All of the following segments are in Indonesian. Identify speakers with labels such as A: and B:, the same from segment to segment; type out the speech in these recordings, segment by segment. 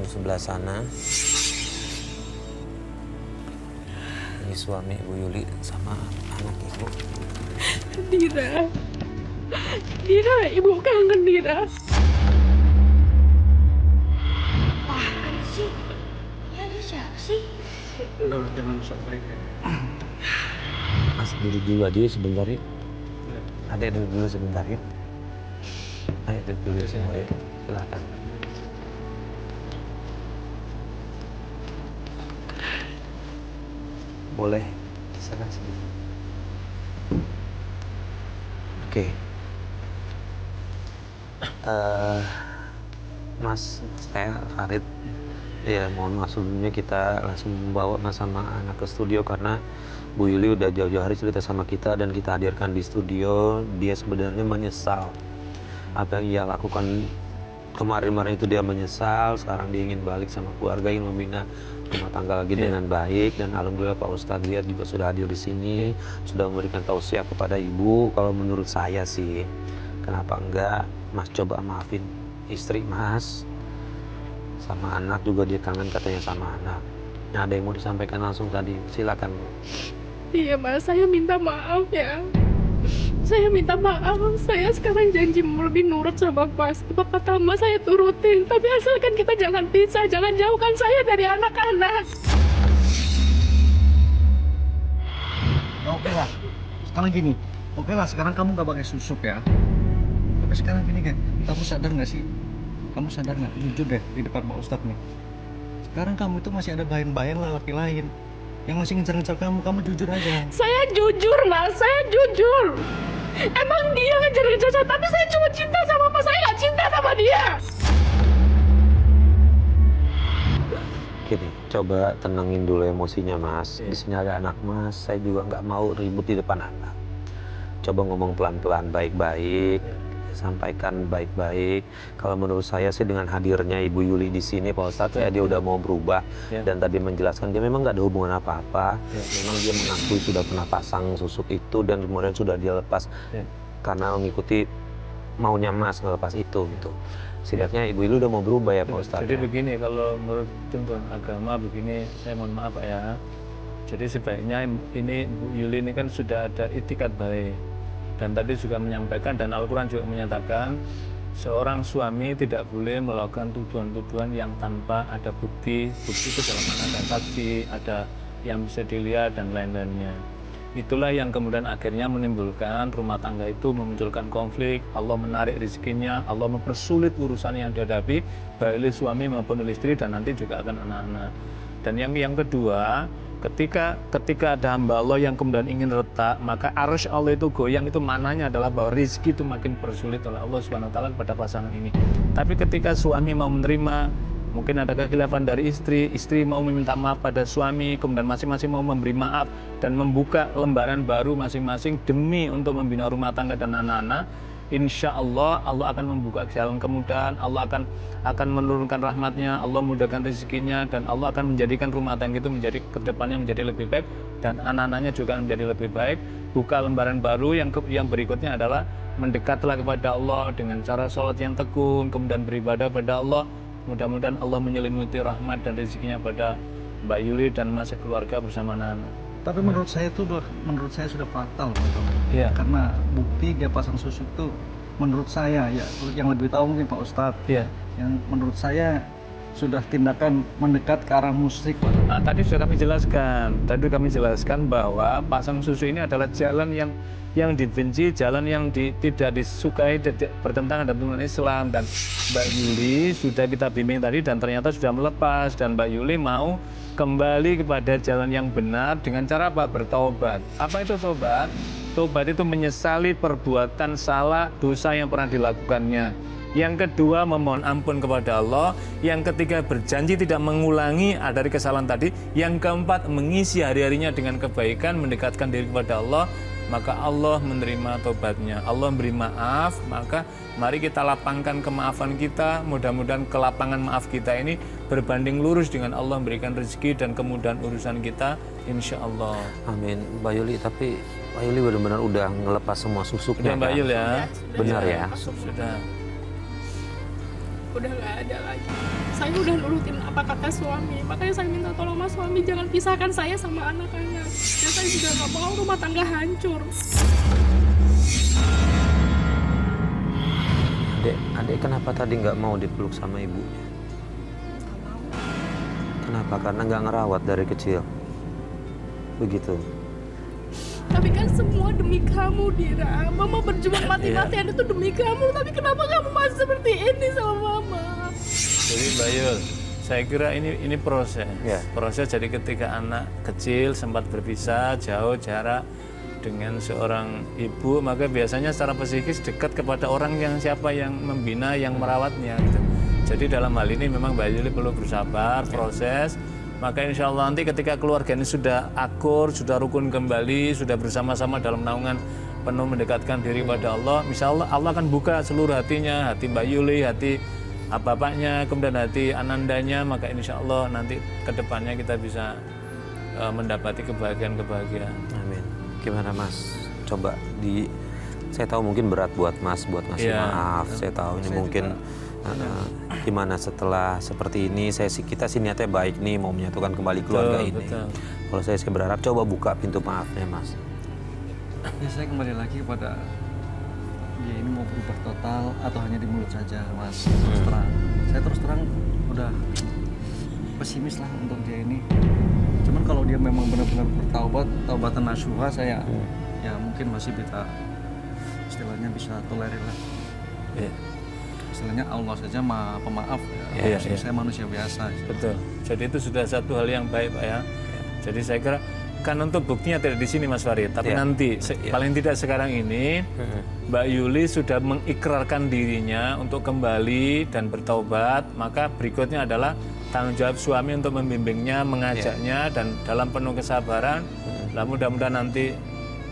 A: sebelah sana. Ini suami Ibu Yuli sama anak Ibu.
B: Dira. Dira, Ibu kangen Dira.
C: Apaan sih? Ya ada siapa sih?
D: Udah jangan sampai
A: Mas duduk dulu aja sebentar ya. Adek duduk dulu sebentar ya. Ayo duduk dulu semua ya. Silakan. Boleh. Silakan sini. Oke. Mas, saya Farid. Ya, mohon maaf sebelumnya kita langsung membawa Mas sama anak ke studio karena Bu Yuli udah jauh-jauh hari cerita sama kita dan kita hadirkan di studio. Dia sebenarnya menyesal apa yang ia lakukan kemarin-kemarin itu. Dia menyesal, sekarang dia ingin balik sama keluarga, ingin membina rumah tangga lagi dengan baik. Dan alhamdulillah Pak Ustadz lihat juga sudah hadir di sini, sudah memberikan tausiah kepada Ibu. Kalau menurut saya sih, kenapa enggak Mas coba maafin istri Mas, sama anak juga, dia kangen katanya sama anak. Nah, ada yang mau disampaikan langsung tadi, silakan Bu.
B: Iya Mas, saya minta maaf ya. Saya minta maaf, saya sekarang janji lebih nurut sama Mas. Apa kata Mas saya turutin, tapi asalkan kita jangan pisah, jangan jauhkan saya dari anak-anak.
D: Oke lah, sekarang gini. Oke lah, sekarang kamu gak pakai susuk ya. Tapi sekarang gini kan, kamu sadar gak sih? Kamu sadar gak? Jujur deh di depan Pak Ustadz nih. Sekarang kamu itu masih ada bayang-bayang lelaki lain yang masih ngejar-ngejar kamu. Kamu jujur aja.
B: Saya jujur Mas, saya jujur. Emang dia ngejar-ngejar saya, tapi saya cuma cinta sama Mas, saya nggak cinta sama dia.
A: Gini, coba tenangin dulu emosinya Mas. Di sini ada anak Mas, saya juga nggak mau ribut di depan anak. Coba ngomong pelan-pelan, baik-baik, sampaikan baik-baik. Kalau menurut saya sih dengan hadirnya Ibu Yuli di sini, Pak Ustadz, ya dia udah mau berubah dan tadi menjelaskan dia memang nggak ada hubungan apa-apa. Memang dia mengakui sudah pernah pasang susuk itu dan kemudian sudah dia lepas karena mengikuti maunya Mas ngelepas itu gitu. Setidaknya Ibu Yuli udah mau berubah ya Pak Ustadz.
E: Jadi begini, kalau menurut tuntunan agama begini, saya mohon maaf Pak ya. Jadi sebaiknya ini Bu Yuli ini kan sudah ada itikat baik. Dan tadi juga menyampaikan dan Al-Quran juga menyatakan seorang suami tidak boleh melakukan tuduhan-tuduhan yang tanpa ada bukti. Bukti itu dalam ada saksi, ada yang bisa dilihat dan lain-lainnya. Itulah yang kemudian akhirnya menimbulkan rumah tangga itu memunculkan konflik. Allah menarik rezekinya, Allah mempersulit urusan yang dihadapi baik oleh suami maupun oleh istri dan nanti juga akan anak-anak. Dan yang kedua, ketika ada hamba Allah yang kemudian ingin retak, maka arsy Allah itu goyang. Itu maknanya adalah bahwa rezeki itu makin persulit oleh Allah Subhanahu wa taala kepada pasangan ini. Tapi ketika suami mau menerima, mungkin ada kekhilafan dari istri mau meminta maaf pada suami, kemudian masing-masing mau memberi maaf dan membuka lembaran baru masing-masing demi untuk membina rumah tangga dan anak-anak. Insya Allah, Allah akan membuka jalan kemudahan, Allah akan menurunkan rahmatnya, Allah mudahkan rezekinya, dan Allah akan menjadikan rumah tangga itu menjadi kedepannya menjadi lebih baik, dan anak-anaknya juga menjadi lebih baik. Buka lembaran baru yang berikutnya adalah mendekatlah kepada Allah dengan cara sholat yang tekun, kemudian beribadah pada Allah. Mudah-mudahan Allah menyelimuti rahmat dan rezekinya pada Mbak Yuli dan masa keluarga bersama anak-anak.
D: Tapi menurut saya sudah fatal gitu.
E: Iya.
D: Karena bukti dia pasang susuk itu menurut saya ya, yang lebih tahu mungkin Pak Ustadz.
E: Iya.
D: Yang menurut saya sudah tindakan mendekat ke arah musik, Pak.
E: Nah, tadi sudah kami jelaskan bahwa pasang susu ini adalah jalan yang dibenci, jalan yang tidak disukai, bertentangan dengan tuntunan Islam. Dan Mbak Yuli sudah kita bimbing tadi dan ternyata sudah melepas, dan Mbak Yuli mau kembali kepada jalan yang benar dengan cara apa? Bertaubat. Apa itu taubat? Taubat itu menyesali perbuatan salah, dosa yang pernah dilakukannya. Yang kedua, memohon ampun kepada Allah. Yang ketiga, berjanji tidak mengulangi dari kesalahan tadi. Yang keempat, mengisi hari-harinya dengan kebaikan, mendekatkan diri kepada Allah. Maka Allah menerima taubatnya. Allah beri maaf, maka mari kita lapangkan kemaafan kita. Mudah-mudahan kelapangan maaf kita ini berbanding lurus dengan Allah memberikan rezeki dan kemudahan urusan kita, insya Allah.
A: Amin. Mbak Yuli, tapi Mbak Yuli benar-benar udah ngelepas semua susuknya.
E: Sudah Mbak Yuli ya?
A: Benar ya?
E: Sudah.
B: udah nggak ada lagi. Saya udah nurutin apa kata suami, makanya saya minta tolong mas suami jangan pisahkan saya sama anak-anak. Ya saya juga nggak mau rumah tangga hancur.
A: Adek kenapa tadi nggak mau dipeluk sama ibunya? Kenapa? Karena nggak ngerawat dari kecil. Begitu.
B: Tapi kan semua demi kamu, Dira. Mama berjuang mati-matian itu demi kamu. Tapi kenapa kamu masih seperti ini sama mama?
E: Jadi Mbak Yul, saya kira ini proses.
A: Ya.
E: Proses jadi ketika anak kecil sempat berpisah, jauh jarak dengan seorang ibu, maka biasanya secara psikis dekat kepada orang yang siapa yang membina, yang merawatnya. Gitu. Jadi dalam hal ini memang Mbak Yuli perlu bersabar, proses. Maka insya Allah nanti ketika keluarga ini sudah akur, sudah rukun kembali, sudah bersama-sama dalam naungan penuh mendekatkan diri pada Allah, insya Allah Allah akan buka seluruh hatinya, hati Mbak Yuli, hati bapaknya, kemudian hati anandanya, maka insya Allah nanti kedepannya kita bisa mendapati kebahagiaan-kebahagiaan.
A: Amin. Gimana Mas? Coba saya tahu mungkin berat buat Mas, buat ngasih maaf. Saya tahu ini mungkin gimana setelah seperti ini, kita sih niatnya baik nih, mau menyatukan kembali keluarga ini.
E: Betul.
A: Kalau saya berharap coba buka pintu maafnya Mas.
D: Ya saya kembali lagi pada dia ini mau berubah total atau hanya di mulut saja, Mas. Terus terang, saya terus terang udah pesimis lah untuk dia ini. Cuman kalau dia memang benar-benar bertaubat, taubatan nasuha, saya ya mungkin masih bisa, istilahnya bisa tolerir lah.
E: Iya.
D: Istilahnya Allah saja pemaaf ya. Saya manusia biasa.
E: Betul. Jadi itu sudah satu hal yang baik Pak ya. Jadi saya kira kan untuk buktinya tidak di sini Mas Farid, tapi nanti paling tidak sekarang ini Mbak Yuli sudah mengikrarkan dirinya untuk kembali dan bertaubat, maka berikutnya adalah tanggung jawab suami untuk membimbingnya, mengajaknya dan dalam penuh kesabaran. Lah mudah-mudahan nanti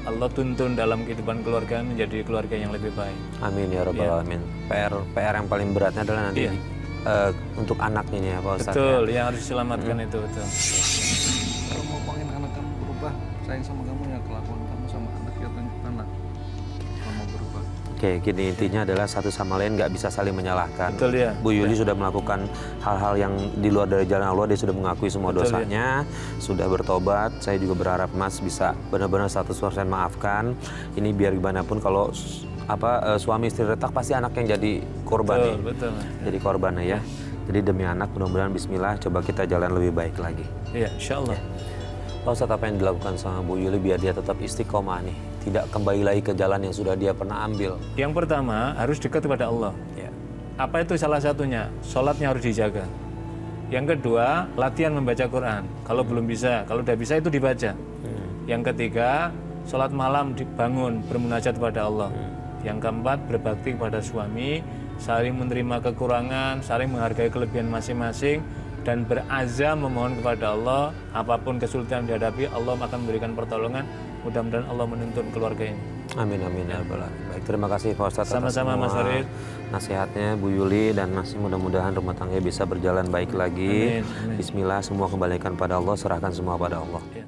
E: Allah tuntun dalam kehidupan keluarga menjadi keluarga yang lebih baik.
A: Amin ya rabbal alamin. PR yang paling beratnya adalah nanti untuk anaknya ini ya Pak Ustadz.
E: Betul, yang harus diselamatkan itu betul.
D: Kalau mau pengen anak kamu berubah, sayang sama kamu ya kelakuan kamu sama anak ya tunjukkan lah. Kalau mau berubah.
A: Oke, gini intinya adalah satu sama lain nggak bisa saling menyalahkan.
E: Betul ya.
A: Bu Yuli sudah melakukan hal-hal yang di luar dari jalan Allah, dia sudah mengakui semua dosanya, sudah bertobat. Saya juga berharap Mas bisa benar-benar 100% maafkan. Ini biar gimana pun kalau suami istri retak pasti anak yang jadi korban.
E: Betul.
A: Jadi korbannya ya. Jadi demi anak mudah-mudahan bismillah coba kita jalan lebih baik lagi.
E: Iya, insya Allah.
A: Pak Ustadz, apa yang dilakukan sama Bu Yuli biar dia tetap istiqomah nih, tidak kembali lagi ke jalan yang sudah dia pernah ambil?
E: Yang pertama harus dekat kepada Allah.
A: Ya.
E: Apa itu salah satunya? Sholatnya harus dijaga. Yang kedua, latihan membaca Quran. Kalau belum bisa, kalau udah bisa itu dibaca. Yang ketiga, sholat malam dibangun, bermunajat kepada Allah. Yang keempat, berbakti kepada suami, saling menerima kekurangan, saling menghargai kelebihan masing-masing, dan berazam memohon kepada Allah, apapun kesulitan yang dihadapi, Allah akan memberikan pertolongan. Mudah-mudahan Allah menuntun keluarga ini.
A: Amin amin ya rabbal alamin. Baik, terima kasih Pak Ustadz atas
E: Sama-sama, Mas
A: semua
E: Farid.
A: nasihatnya Bu Yuli, dan masih mudah-mudahan rumah tangga bisa berjalan baik lagi.
E: Amin.
A: Bismillah, semua kembalikan pada Allah, serahkan semua pada Allah.
E: Ya.